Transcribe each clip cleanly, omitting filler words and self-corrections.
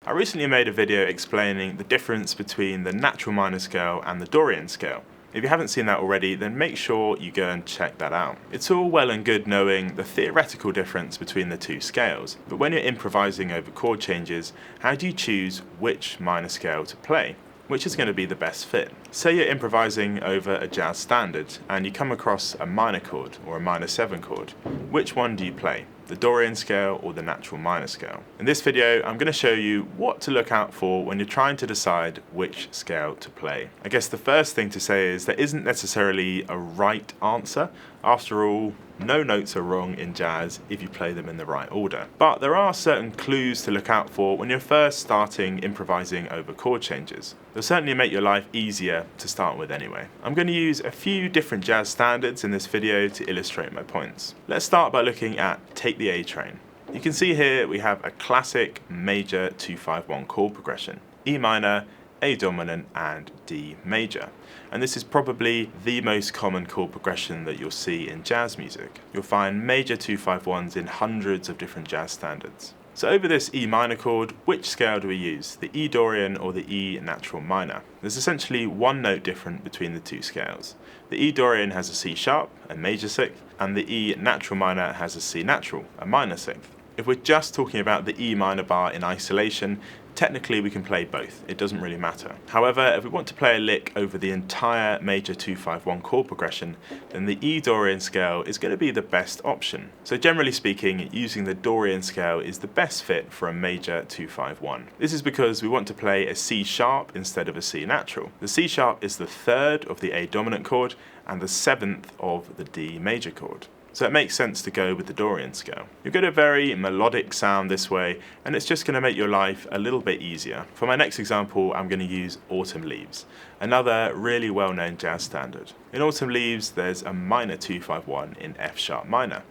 I recently made a video explaining the difference between the natural minor scale and the Dorian scale. If you haven't seen that already, then make sure you go and check that out. It's all well and good knowing the theoretical difference between the two scales, but when you're improvising over chord changes, how do you choose which minor scale to play? Which is going to be the best fit? Say you're improvising over a jazz standard and you come across a minor chord or a minor 7 chord. Which one do you play? The Dorian scale or the natural minor scale? In this video, I'm going to show you what to look out for when you're trying to decide which scale to play. I guess the first thing to say is there isn't necessarily a right answer. After all, no notes are wrong in jazz if you play them in the right order. But there are certain clues to look out for when you're first starting improvising over chord changes. They'll certainly make your life easier to start with anyway. I'm going to use a few different jazz standards in this video to illustrate my points. Let's start by looking at Take the A Train. You can see here we have a classic major 2-5-1 chord progression. E minor, A dominant and D major. And this is probably the most common chord progression that you'll see in jazz music. You'll find major 2-5-1s in hundreds of different jazz standards. So over this E minor chord, which scale do we use? The E Dorian or the E natural minor? There's essentially one note different between the two scales. The E Dorian has a C sharp, a major sixth, and the E natural minor has a C natural, a minor sixth. If we're just talking about the E minor bar in isolation, technically we can play both, it doesn't really matter. However, if we want to play a lick over the entire major 2-5-1 chord progression, then the E Dorian scale is going to be the best option. So generally speaking, using the Dorian scale is the best fit for a major 2-5-1. This is because we want to play a C sharp instead of a C natural. The C sharp is the third of the A dominant chord and the seventh of the D major chord. So it makes sense to go with the Dorian scale. You'll get a very melodic sound this way, and it's just going to make your life a little bit easier. For my next example, I'm going to use Autumn Leaves, another really well-known jazz standard. In Autumn Leaves, there's a minor 2-5-1 in F sharp minor,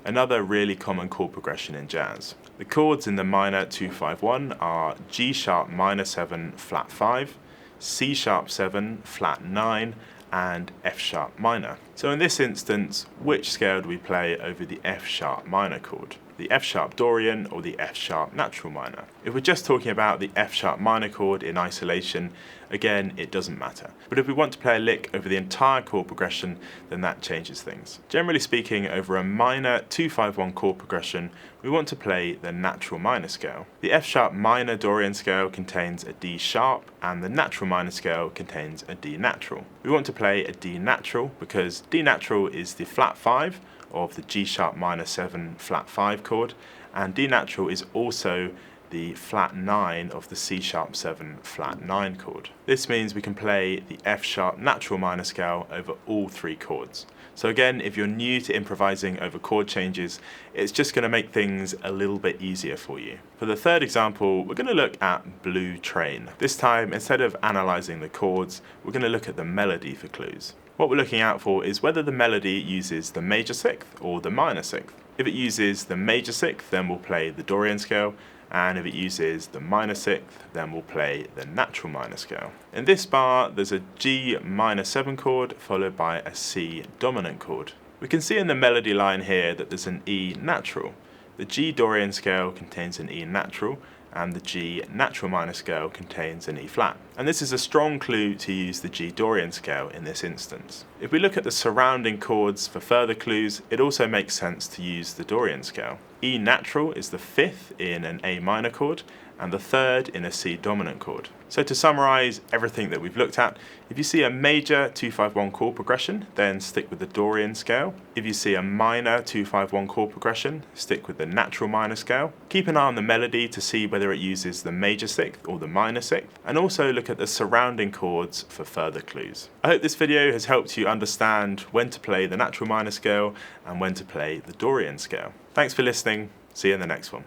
another really common chord progression in jazz. The chords in the minor 2-5-1 are G sharp minor 7 flat 5, C sharp 7 flat 9, and F sharp minor. So in this instance, which scale do we play over the F sharp minor chord? The F sharp Dorian or the F sharp natural minor? If we're just talking about the F sharp minor chord in isolation, again, it doesn't matter. But if we want to play a lick over the entire chord progression, then that changes things. Generally speaking, over a minor 2-5-1 chord progression, we want to play the natural minor scale. The F sharp minor Dorian scale contains a D sharp, and the natural minor scale contains a D natural. We want to play a D natural because D natural is the flat 5 of the G sharp minor 7 flat 5 chord, and D natural is also the flat 9 of the C sharp 7 flat 9 chord. This means we can play the F sharp natural minor scale over all three chords. So again, if you're new to improvising over chord changes, it's just going to make things a little bit easier for you. For the third example, we're going to look at Blue Train. This time, instead of analysing the chords, we're going to look at the melody for clues. What we're looking out for is whether the melody uses the major sixth or the minor sixth. If it uses the major sixth, then we'll play the Dorian scale, and if it uses the minor sixth, then we'll play the natural minor scale. In this bar, there's a G minor 7 chord followed by a C dominant chord. We can see in the melody line here that there's an E natural. The G Dorian scale contains an E natural, and the G natural minor scale contains an E flat. And this is a strong clue to use the G Dorian scale in this instance. If we look at the surrounding chords for further clues, it also makes sense to use the Dorian scale. E natural is the fifth in an A minor chord, and the third in a C dominant chord. So to summarise everything that we've looked at, if you see a major 2-5-1 chord progression, then stick with the Dorian scale. If you see a minor 2-5-1 chord progression, stick with the natural minor scale. Keep an eye on the melody to see whether it uses the major sixth or the minor sixth, and also look at the surrounding chords for further clues. I hope this video has helped you understand when to play the natural minor scale and when to play the Dorian scale. Thanks for listening, see you in the next one.